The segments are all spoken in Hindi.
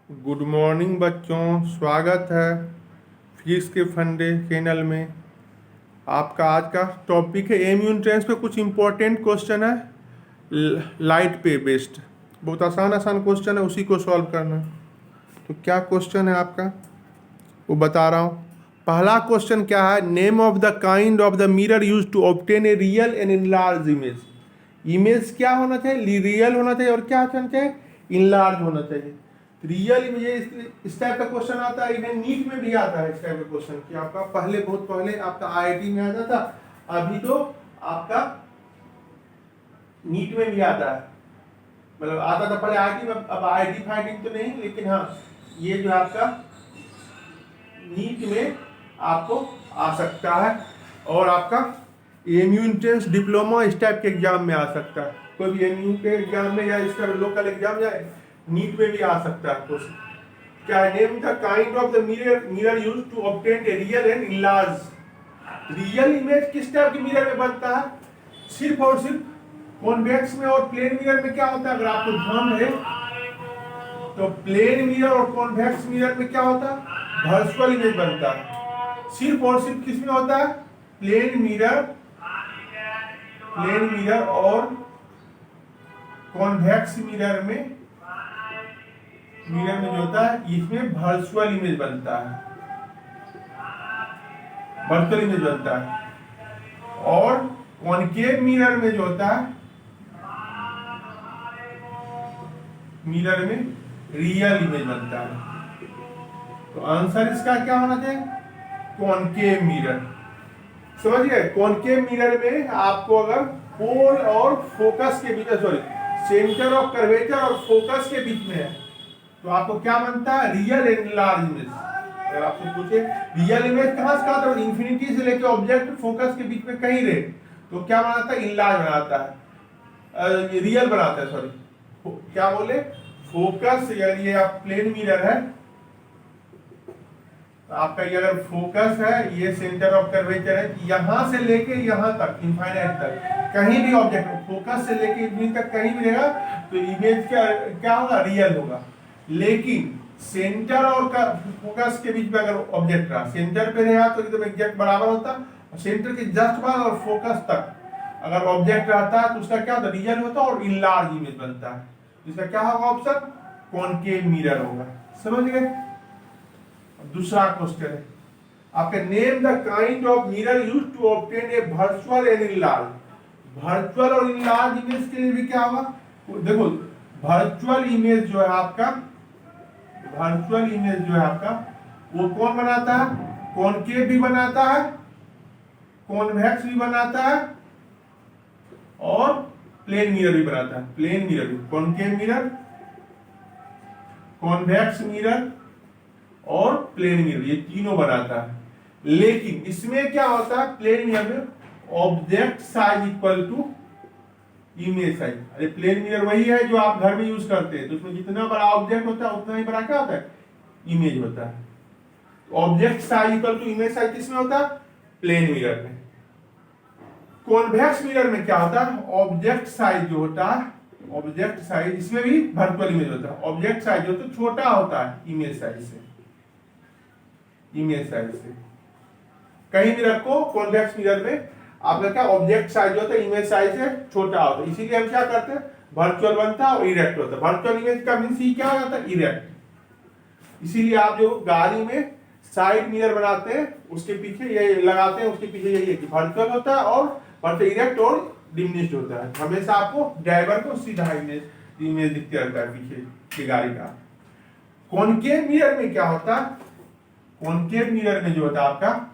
गुड मॉर्निंग बच्चों, स्वागत है फिजिक्स के फंडे चैनल में। आपका आज का टॉपिक है एमयू एंट्रेंस पे कुछ इम्पोर्टेंट क्वेश्चन है, लाइट पे बेस्ड। बहुत आसान आसान क्वेश्चन है, उसी को सॉल्व करना है। तो क्या क्वेश्चन है आपका वो बता रहा हूँ। पहला क्वेश्चन क्या है, name of the kind of the mirror use to obtain a real and enlarge image. Image क्या होना चाहिए, रियल होना चाहिए, और क्या होना चाहिए, इनलार्ज होना चाहिए। रियल इमेज इस टाइप का क्वेश्चन आता है, इन्हें नीट में भी आता है इस टाइप का क्वेश्चन कि आपका पहले बहुत पहले आपका आईआईटी में आता था, अभी तो आपका नीट में भी आता है। मतलब आता था पहले आईआईटी में, अब आईआईटी फाइटिंग तो नहीं, लेकिन हाँ ये जो आपका नीट में आपको आ सकता है, और आपका एमयू एंट्रेंस डिप्लोमा इस टाइप के एग्जाम में आ सकता है। कोई भी एमयू के एग्जाम में या इसका लोकल एग्जाम या नीट में भी आ सकता है क्वेश्चन। क्या है, name the kind of the mirror used to obtain a real and enlarge. Real image किस टाइप के मिरर में बनता है, सिर्फ और सिर्फ कॉन्वेक्स में। और प्लेन मिरर में क्या होता है, अगर आपको ध्यान रहे तो प्लेन मिरर और कॉन्वेक्स मिरर में क्या होता है, वर्चुअल इमेज बनता है। सिर्फ और सिर्फ किस में होता है, प्लेन मिरर और कॉन्वेक्स मिरर में जो होता है इसमें वर्चुअल इमेज बनता है, वर्चुअल इमेज बनता है। और कॉनकेव मिरर में जो होता है, मिरर में रियल इमेज बनता है। तो आंसर इसका क्या होना चाहिए, कॉनकेव मिरर। समझिए, कॉनकेव मिरर में आपको अगर पोल और फोकस के बीच, सॉरी सेंटर ऑफ कर्वेचर और फोकस के बीच में है, तो आपको क्या बनता है, रियल एंड लार्ज इमेज। अगर आपसे पूछे रियल इमेज कहां से कहां तक, इंफिनिटी से लेकर ऑब्जेक्ट फोकस के बीच में कहीं रहे, तो क्या बनाता है, इनलार्ज बनाता है, रियल बनाता है। सॉरी क्या बोले, फोकस, यानी ये आप प्लेन मिरर है, आपका ये अगर फोकस है, ये सेंटर ऑफ कर्वेचर है, यहां से लेके यहां तक इनफाइनाइट तक कहीं भी ऑब्जेक्ट फोकस से लेके इनफिनिटी तक कहीं भी रहेगा तो इमेज क्या होगा, रियल होगा। लेकिन सेंटर और फोकस के बीच में अगर ऑब्जेक्ट रहा, सेंटर पे रहा तो एकदम एग्जैक्ट बराबर होता, और सेंटर के जस्ट बाद और फोकस तक अगर ऑब्जेक्ट रहता है तो उसका क्या होता है, रियल होता है और इनलार्ज इमेज बनता है। इसका क्या होगा ऑप्शन, कॉनकेव मिरर होगा। समझ गए। दूसरा क्वेश्चन है आपके, name the kind of mirror used to obtain a virtual and enlarge. Virtual और इनलार्ज इमेज के लिए भी क्या होगा, देखो वर्चुअल इमेज जो है आपका, वर्चुअल इमेज जो है आपका वो कौन बनाता है, कॉनकेव भी बनाता है, कॉन्वेक्स भी बनाता है, और प्लेन मिरर भी बनाता है। प्लेन मिरर भी, कॉनकेव मिरर, कॉन्वेक्स मिरर और प्लेन मिरर, ये तीनों बनाता है। लेकिन इसमें क्या होता है, प्लेन मिरर में object size equal to image size. अरे प्लेन मिरर वही है जो आप घर में यूज करते हैं, तो उसमें जितना बड़ा ऑब्जेक्ट होता है उतना ही बड़ा क्या होता है, इमेज होता है। Object size equal to image size किसमें होता है, प्लेन मिरर में। कॉन्वेक्स मिरर में क्या होता है, ऑब्जेक्ट साइज जो होता है, ऑब्जेक्ट साइज, इसमें भी वर्चुअल इमेज होता है, ऑब्जेक्ट साइज जो तो छोटा होता है इमेज साइज से, इमेज साइज से। कहीं भी रखो कॉन्वेक्स मिरर में आपका क्या ऑब्जेक्ट साइज होता है इमेज साइज से छोटा होता है, इसीलिए हम क्या करते हैं, वर्चुअल बनता है और इरेक्ट होता है। वर्चुअल इमेज का मींस ही क्या हो जाता है, इरेक्ट। इसीलिए आप जो गाड़ी में साइड मिरर बनाते हैं उसके पीछे ये लगाते हैं, उसके पीछे यही है कि वर्चुअल होता है और वर्चुअल इरेक्ट और डिमिनिश्ड होता है। हमेशा आपको ड्राइवर को सीधा इमेज दिखते रहता है पीछे की गाड़ी का। कॉनकेव मिरर में क्या होता है, कॉनकेव मिरर में जो होता है आपका,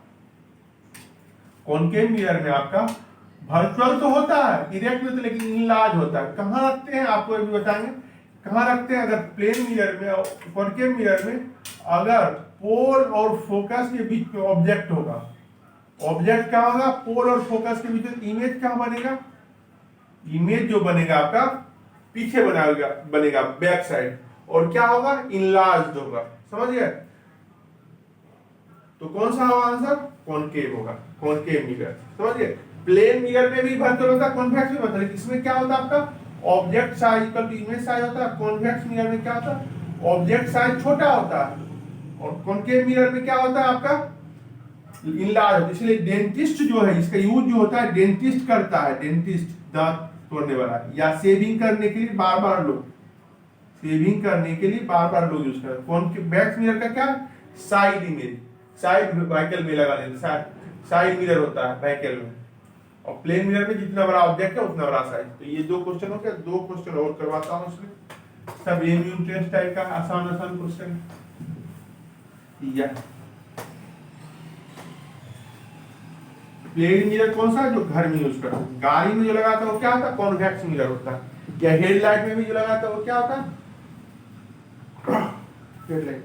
कॉनकेव मिरर में आपका वर्चुअल तो होता है, इरेक्ट में तो, लेकिन इनलार्ज होता है। कहां रखते हैं आपको अभी बताएंगे, कहां रखते हैं। अगर प्लेन मिरर में और कॉनकेव मिरर में अगर पोल और फोकस के बीच में ऑब्जेक्ट होगा, ऑब्जेक्ट क्या होगा, पोल और फोकस के बीच में, इमेज क्या बनेगा, इमेज जो बनेगा आपका पीछे बनेगा बैक साइड, और क्या होगा, इनलार्ज होगा। समझ गए। तो कौन सा होगा आंसर, कॉनकेव होगा, कॉनकेव मिरर। समझिए, प्लेन मिरर में भी वर्चुअल होता है, कॉन्वेक्स भी होता है, इसमें क्या होता है आपका object size equal to image size होता है। कॉन्वेक्स मिरर में क्या होता है, ऑब्जेक्ट साइज छोटा होता है, और कॉनकेव मिरर में क्या होता है आपका, इनलार्ज होता है। इसलिए डेंटिस्ट जो है, इसका यूज जो होता है डेंटिस्ट करता है, डेंटिस्ट दांत तोड़ने वाला, या शेविंग करने के लिए बार बार लोग, शेविंग करने के लिए बार बार लोग यूज करते हैं। कॉनकेव बैक मिरर का क्या, साइड इमेज, साइड व्हीकल में लगा देते, साइड मिरर होता है व्हीकल में, और प्लेन मिरर में जितना बड़ा ऑब्जेक्ट है उतना बड़ा साइज। तो ये 2 क्वेश्चन हो गया, 2 क्वेश्चन और करवाता हूं इसमें, सब एमयू इंटरेस्ट टाइप का आसान आसान क्वेश्चन। या प्लेन मिरर कौन सा, जो घर में यूज करते हैं, गाड़ी में जो लगाता है वो क्या होता है, कॉन्वेक्स मिरर होता है, या हेडलाइट में भी जो लगाता है वो क्या होता है, हेडलाइट।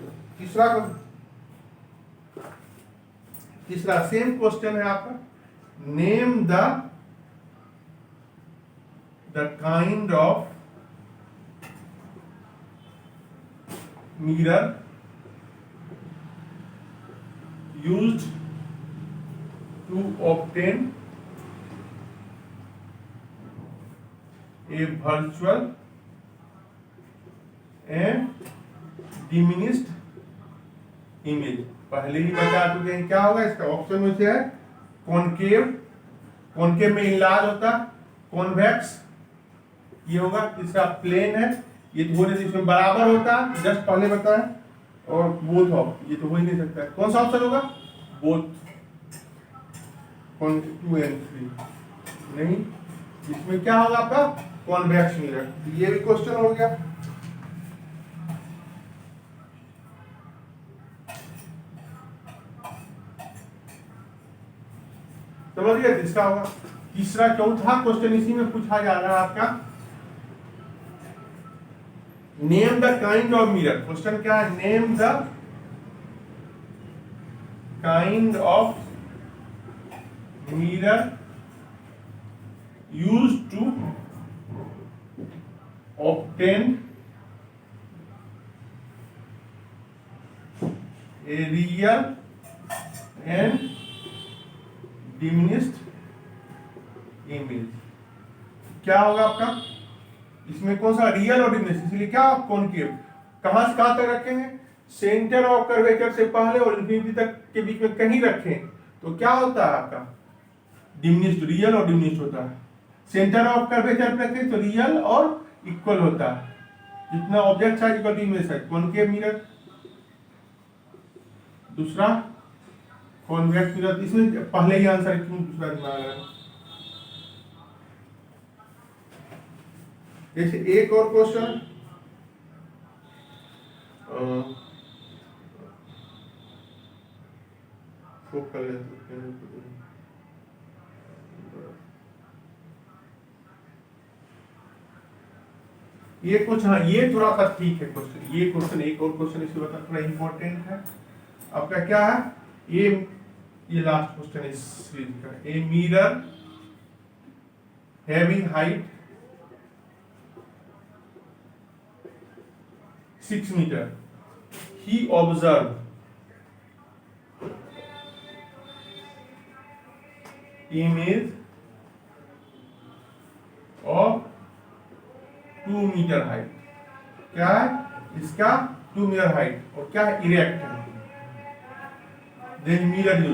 तीसरा सेम क्वेश्चन है आपका, name the kind of mirror used to obtain a virtual and diminished image। पहले ही बता चुके हैं क्या होगा, इसका ऑप्शन में से है कॉनकेव, कॉनकेव में इनलार्ज होता, कॉन्वेक्स ये होगा। तीसरा प्लेन है, ये थोड़े से इसमें बराबर होता, जस्ट पहले बताया, और बोथ ऑफ, ये तो हो ही नहीं सकता। कौन सा ऑप्शन होगा, बोथ, 2 and 3 नहीं, इसमें क्या होगा आपका कॉन्वेक्स मिरर। ये भी क्वेश्चन हो गया। समझ गए, इसका होगा। तीसरा चौथा क्वेश्चन इसी में पूछा जा रहा है आपका, name the kind of mirror. Question क्या है, name the kind of mirror used to obtain a real and diminished image. क्या होगा आपका, इसमें कौन सा, रियल और डिमिनिश्ड, इसलिए क्या कॉनकेव, कहां से कहां तक रखेंगे, सेंटर ऑफ कर्वेचर से पहले और इंफिनिटी तक के बीच में कहीं रखें तो क्या होता है आपका डिमिनिश्ड, रियल और डिमिनिश्ड होता है। सेंटर ऑफ कर्वेचर पे रखें तो रियल और इक्वल होता है, जितना object size equal to image size, concave mirror. दूसरा कॉन्वेक्स मिरर, इसमें पहले ही आंसर क्यों दूसरा दिमाग है। जैसे एक और क्वेश्चन, कर लेते ये कुछ, हाँ ये थोड़ा सा ठीक है क्वेश्चन, ये क्वेश्चन एक और क्वेश्चन इसके बाद थोड़ा इंपॉर्टेंट है आपका। क्या है ये लास्ट क्वेश्चन इस सीरीज का, a mirror having height 6 metre, he observed image of 2 metre height. क्या है इसका, 2 मीटर हाइट, और क्या है इरेक्ट है। then mirror is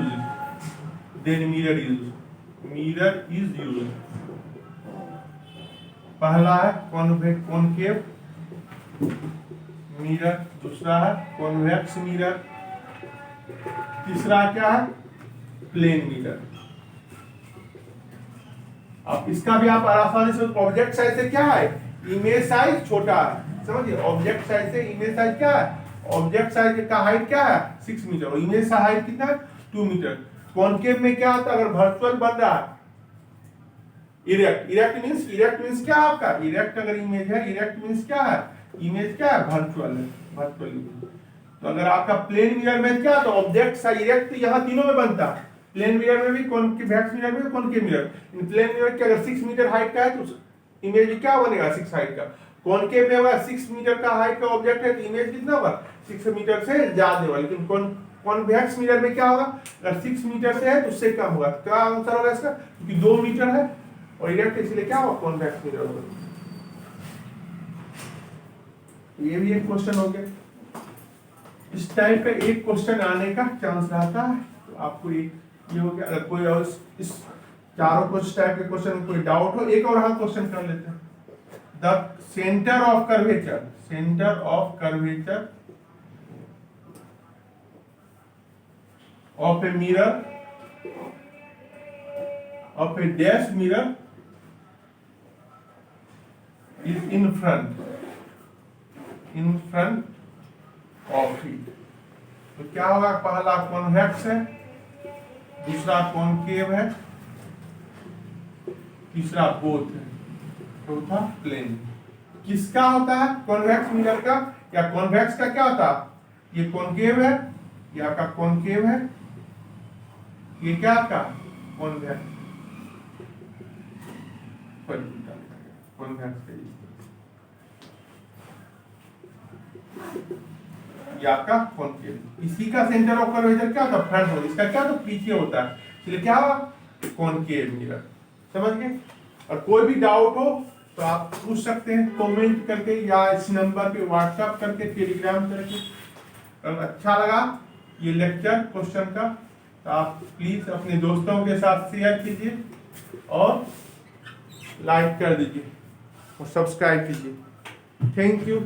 used। पहला है कॉनकेव मिरर, दूसरा है कॉन्वेक्स मिरर, तीसरा क्या है प्लेन मिरर। अब इसका भी आप आसानी से, ऑब्जेक्ट साइज से क्या है, इमेज साइज छोटा है, समझिए ऑब्जेक्ट साइज से इमेज साइज क्या है, ऑब्जेक्ट साइज का हाइट क्या है 6 मीटर, और इमेज का हाइट कितना है 2 मीटर। कॉनकेव में क्या होता है, अगर वर्चुअल बन रहा है, इरेक्ट मींस क्या आपका, इरेक्ट अगर इमेज है, इरेक्ट मींस क्या है, इमेज क्या है वर्चुअल है, वर्चुअल इमेज। तो अगर आपका प्लेन मिरर में क्या, तो ऑब्जेक्ट साइज इरेक्ट यहाँ तीनों में बनता है, प्लेन मिरर में भी, कॉन्वेक्स मिरर में भी, कॉनकेव मिरर। इन प्लेन मिरर के अगर 6 मीटर हाइट का है तो इमेज क्या बनेगा 6 हाइट का। कॉनकेव में होगा 6 मीटर का हाइट का ऑब्जेक्ट है तो इमेज कितना होगा 6 मीटर से ज्यादा होगा। लेकिन कॉन्वेक्स मिरर में क्या होगा, अगर 6 मीटर से है तो उससे कम होगा। क्या आंसर होगा इसका, क्योंकि 2 मीटर है और इरेक्ट, इसलिए क्या होगा कॉन्वेक्स मिरर होगा। ये भी एक क्वेश्चन हो गया। इस टाइप का एक क्वेश्चन आने का चांस रहता है। तो आपको एक ये हो गया। अगर कोई और इस चारों कुछ टाइप के क्वेश्चन में कोई डाउट हो, एक और हाँ क्वेश्चन कर लेते हैं। The centre of curvature of a mirror of a dash mirror is in front of it। तो क्या होगा, पहला कॉन्वेक्स है, दूसरा कॉनकेव है, तीसरा बोथ है, चौथा प्लेन। किसका होता है कॉन्वेक्स मिरर का, या कॉन्वेक्स का क्या होता है, ये कॉनकेव है, ये आपका कॉनकेव है, ये क्या आपका कॉन्वेक्स ये आपका कॉनकेव। इसी का सेंटर ऑफ कर्वेचर क्या होता है, फ्रंट होता है, इसका क्या होता है, पीछे होता है, इसलिए क्या हुआ कॉनकेव मिरर। समझ गए। और कोई भी डाउट हो तो आप पूछ सकते हैं कमेंट करके, या इस नंबर पे व्हाट्सएप करके, टेलीग्राम करके। अगर अच्छा लगा ये लेक्चर क्वेश्चन का तो आप प्लीज अपने दोस्तों के साथ शेयर कीजिए और लाइक कर दीजिए और सब्सक्राइब कीजिए। Thank you.